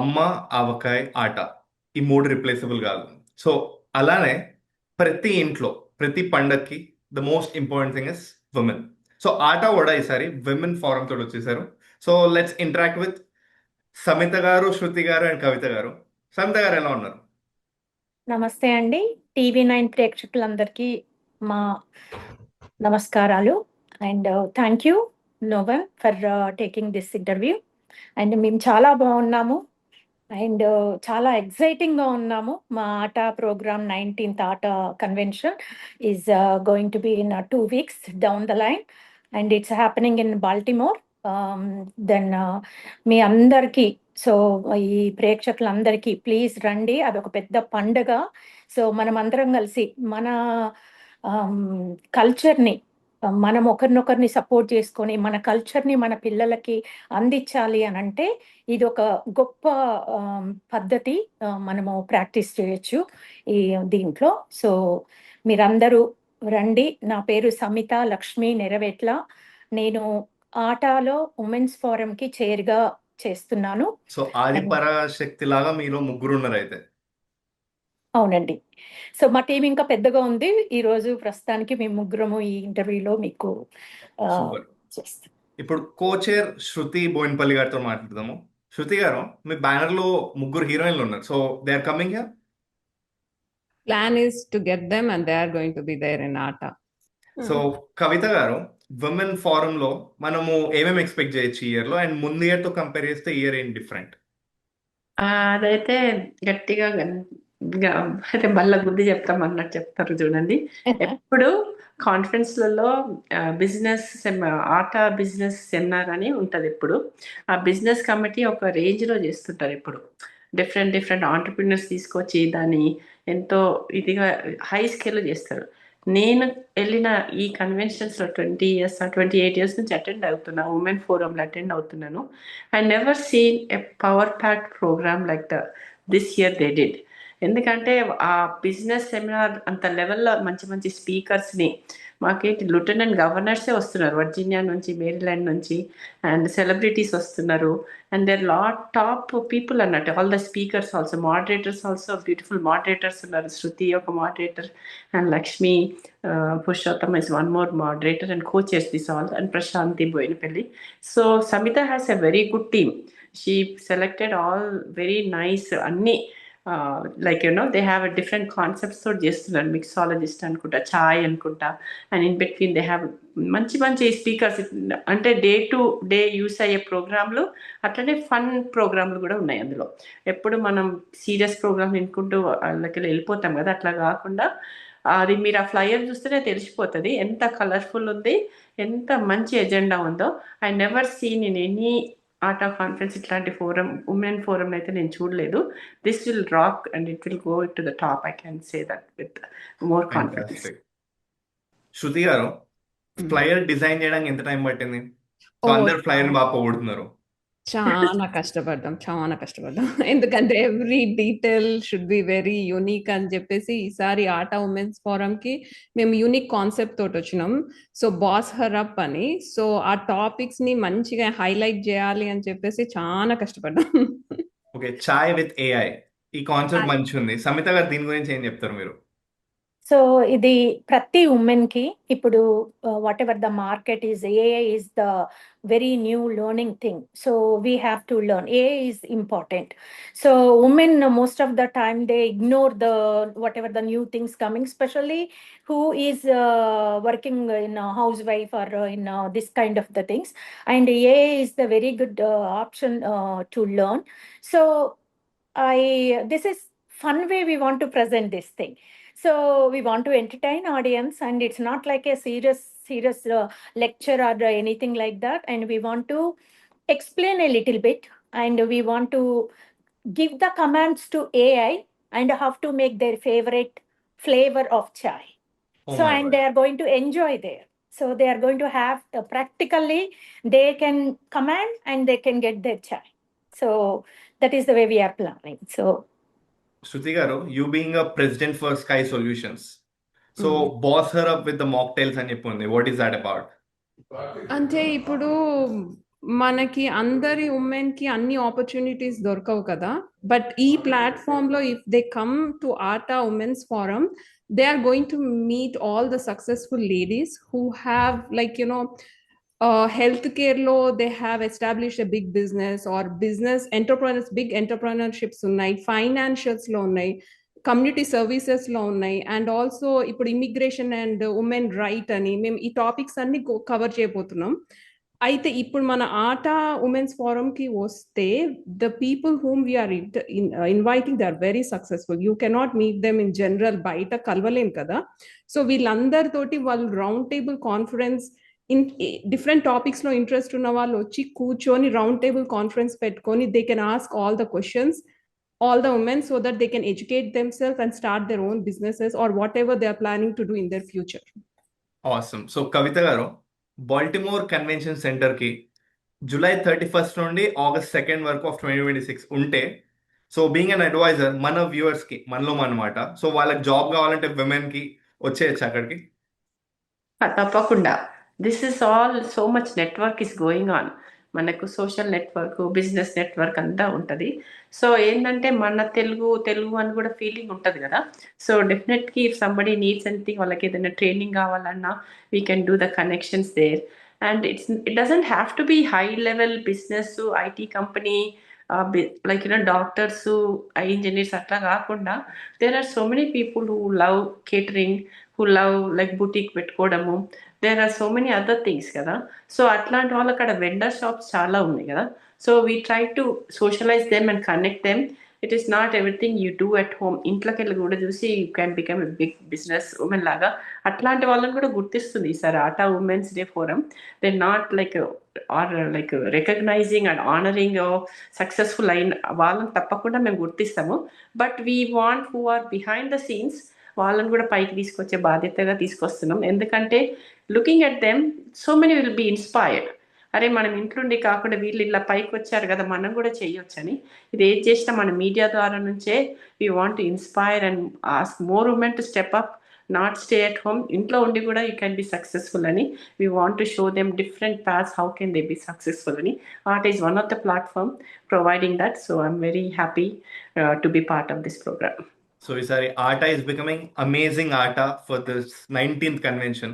అమ్మ, ఆవకాయ, ఆట. ఈ మూడు రిప్లేసబుల్ కాదు. సో అలానే ప్రతి ఇంట్లో ప్రతి పండక్కి the most important thing is women. So ఆట కూడా ఈసారి విమెన్ ఫారం తోటి వచ్చేసారు. So let's interact with Samitha గారు, శృతి గారు అండ్ కవిత గారు. సమిత గారు ఎలా ఉన్నారు? నమస్తే అండి. టీవీ 9 ప్రేక్షకులందరికీ మా నమస్కారాలు. And thank you novel for taking this interview. And మేము చాలా బాగున్నాము. అండ్ చాలా ఎక్సైటింగ్గా ఉన్నాము. మా ఆట programme 19th ATA convention is going to be in 2 weeks down the line. And it's happening in Baltimore. Then మీ అందరికీ, సో ఈ ప్రేక్షకులందరికీ ప్లీజ్ రండి. అదొక పెద్ద పండుగ. సో మనం అందరం కలిసి మన కల్చర్ని, మనం ఒకరినొకరిని సపోర్ట్ చేసుకొని మన కల్చర్ని మన పిల్లలకి అందించాలి అని అంటే ఇది ఒక గొప్ప పద్ధతి. మనము ప్రాక్టీస్ చేయొచ్చు ఈ దీంట్లో. సో మీరందరూ రండి. నా పేరు సమిత లక్ష్మి నెరవేట్ల. నేను ఆటాలో ఉమెన్స్ ఫోరంకి చైర్గా చేస్తున్నాను. సో ఆది పరాశక్తి లాగా మీలో ముగ్గురు ఉన్నారు అయితే. అవునండి. సో మా టీం ఇంకా పెద్దగా ఉంది. ఈరోజు ప్రస్తుతానికి మేము ముగ్గురము ఈ ఇంటర్వ్యూలో మీకు సూపర్. చేస్తాం. ఇప్పుడు కోచైర్ శృతి బోయిన్పల్లి గారితో మాట్లాడదాము. శృతి గారు, మీ బ్యానర్ లో ముగ్గురు హీరోయిన్లు ఉన్నారు. So they are coming here. Plan is to get them and they are going to be there in ATA. So Kavitha garu, women form లో మనము ఏమేమి ఎక్స్పెక్ట్ చేయొచ్చు ఈ ఇయర్ లో, అండ్ ముందు ఇయర్ తో కంపేర్ చేస్తే ఇయర్ ఏం డిఫరెంట్? అదైతే గట్టిగా అయితే బల్ల బుద్ధి చెప్తాం అన్నట్టు చెప్తారు చూడండి. ఎప్పుడు కాన్ఫరెన్స్లలో బిజినెస్ ఆట బిజినెస్ సెమినార్ అని ఉంటుంది. ఎప్పుడు ఆ బిజినెస్ కమిటీ ఒక రేంజ్లో చేస్తుంటారు. ఎప్పుడు డిఫరెంట్ డిఫరెంట్ ఆంటర్ప్రినర్స్ తీసుకొచ్చి దాన్ని ఎంతో ఇదిగా హై స్కేల్లో చేస్తారు. నేను వెళ్ళిన ఈ కన్వెన్షన్స్లో 20 years 28 years నుంచి అటెండ్ అవుతున్నా, ఉమెన్ ఫోరంలో అటెండ్ అవుతున్నాను. I never seen a power packed program like this year they did. ఎందుకంటే ఆ బిజినెస్ సెమినార్ అంత లెవెల్లో మంచి మంచి స్పీకర్స్ని, మాకేంటి లెఫ్టినెంట్ గవర్నర్సే వస్తున్నారు వర్జీనియా నుంచి, మేరీల్యాండ్ నుంచి, అండ్ సెలబ్రిటీస్ వస్తున్నారు. And there lot top people అన్నట్టు. All the speakers also, moderators also, beautiful moderators ఉన్నారు. శృతి ఒక moderator, and Lakshmi Purushottama is one more moderator, and co-chairs this all, and Prashanti Boinapelli. So Samita has a very good team. She selected all very nice అన్ని like they have different concepts తోటి చేస్తున్నారు. Mixologist అనుకుంటా, ఛాయ్ అనుకుంటా, and in between they have మంచి మంచి speakers. అంటే day to day use అయ్యే ప్రోగ్రాంలు, అట్లనే ఫన్ ప్రోగ్రాంలు కూడా ఉన్నాయి అందులో. ఎప్పుడు మనం సీరియస్ ప్రోగ్రామ్ వినుకుంటూ వాళ్ళకి వెళ్ళిపోతాం కదా, అట్లా కాకుండా అది మీరు ఆ ఫ్లైయర్ చూస్తేనే తెలిసిపోతుంది ఎంత కలర్ఫుల్ ఉంది, ఎంత మంచి ఎజెండా ఉందో. I never seen in any ATA of conference ఇట్లాంటి ఫోరం, ఉమెన్ ఫోరం అయితే నేను చూడలేదు. This will rock and it will go to the top. I can say that with more confidence. Shruti garu, flyer design చేయడానికి ఎంత time పట్టింది? So Oh, అందరు flyer బాగా పోగొడుతున్నారు. చాలా కష్టపడ్డాం. ఎందుకంటే every detail should be very unique అని చెప్పేసి ఈసారి ఆటా ఉమెన్స్ ఫోరం కి మేము యూనిక్ కాన్సెప్ట్ తోటి వచ్చినాం. సో బాస్ హర్ అప్ అని, సో ఆ టాపిక్స్ ని మంచిగా హైలైట్ చేయాలి అని చెప్పేసి చాలా కష్టపడ్డాం. ఓకే, చాయ్ విత్ ఏఐ, ఈ కాన్సెప్ట్ మంచిగా ఉంది. సమిత గారు, దీని గురించి ఏం చెప్తారు మీరు? సో ఇది ప్రతి ఉమెన్కి ఇప్పుడు what ever the market is, AI is the very new learning thing. So we have to learn. AI is important. So women most of the time they ignore the what ever the new things coming, specially who is working in a housewife or in this kind of the things. And AI is the very good option to learn. So this is fun way we want to present this thing. So we want to entertain audience, and it's not like a serious lecture or anything like that. And we want to explain a little bit, and we want to give the commands to AI and how to make their favorite flavor of chai. Oh So my and God. they are going to enjoy there. So they are going to have practically they can command and they can get their chai. So that is the way we are planning. So శృతి గారు, you being a president for sky solutions, so boss her up with the mocktails అని చెప్పి ఉంది. What is that about? అంటే ఇప్పుడు మనకి అందరి ఉమెన్కి అన్ని ఆపర్చునిటీస్ దొరకవు కదా. బట్ ఈ ప్లాట్ఫామ్లో if they come to atta women's forum, they are going to meet all the successful ladies who have, like, healthcare lo they have established a big business, or business entrepreneurs, big entrepreneurships ఉన్నాయి, financials లో ఉన్నాయి, community services లో ఉన్నాయి, and also ఇప్పుడు immigration and women right అని మేము ఈ topics అన్ని కవర్ చేయబోతున్నాం. అయితే ఇప్పుడు మన ఆటా ఉమెన్స్ ఫోరం కి వస్తే, the people whom we are inviting they are very successful. You cannot meet them in general, బయట కలవలేం కదా. సో వీళ్ళందరితోటి వాళ్ళు round table conference, in different topics లో ఇంట్రెస్ట్ ఉన్న వాళ్ళు వచ్చి కూర్చొని రౌండ్ టేబుల్ కాన్ఫరెన్స్ పెట్టుకొని they can ask all the questions, all the women, so that they can educate themselves and start their own businesses or whatever they are planning to do in their future. Awesome. So Kavitha garu, Baltimore convention సెంటర్కి July 31st నుండి August 2nd వరకు of 2026 ఉంటే, so being an advisor మన వ్యూవర్స్కి మనలో అనమాట, so వాళ్ళకి job కావాలంటే విమెన్కి వచ్చేయచ్చు అక్కడికి. తప్పకుండా. This is all so much network is going on. మనకు సోషల్ నెట్వర్క్, బిజినెస్ నెట్వర్క్ అంతా ఉంటుంది. సో ఏంటంటే మన తెలుగు అని కూడా ఫీలింగ్ ఉంటుంది కదా. So definitely if somebody needs anything, వాళ్ళకి ఏదైనా ట్రైనింగ్ కావాలన్నా we can do the connections there. And it doesn't have to be high level business, IT company, like doctors, engineers అట్లా కాకుండా there are so many people who love catering, who love like boutique పెట్టుకోవడము. There are so many other things కదా. So అట్లాంటి వాళ్ళు అక్కడ vendor shops చాలా ఉన్నాయి కదా. So we try to socialise them and connect them. It is not everything you do at home. ఇంట్లోకి వెళ్ళి కూడా చూసి you can become a big business women లాగా. అట్లాంటి వాళ్ళని కూడా గుర్తిస్తుంది ఈసారి ATA women's day forum. They not like are like recognising and honouring successful అయిన వాళ్ళని తప్పకుండా మేము గుర్తిస్తాము. But we want who are behind the scenes, వాళ్ళని కూడా పైకి తీసుకొచ్చే బాధ్యతగా తీసుకొస్తున్నాం. ఎందుకంటే looking at them so many will be inspired. అరే మనం ఇంట్లోండి కాకుండా వీళ్ళు ఇలా పైకి వచ్చారు కదా, మనం కూడా చేయొచ్చని. ఇది ఏది చేసినా మన మీడియా ద్వారా నుంచే we want to inspire and ask more women to step up, not stay at home. ఇంట్లో ఉండి కూడా యూ క్యాన్ బి సక్సెస్ఫుల్ అని we want to show them different paths, how can they be successful అని. ATA is one of the platform providing that. So I'm very happy to be part of this programme. So ఈసారి ATA is becoming amazing ATA for this 19th convention.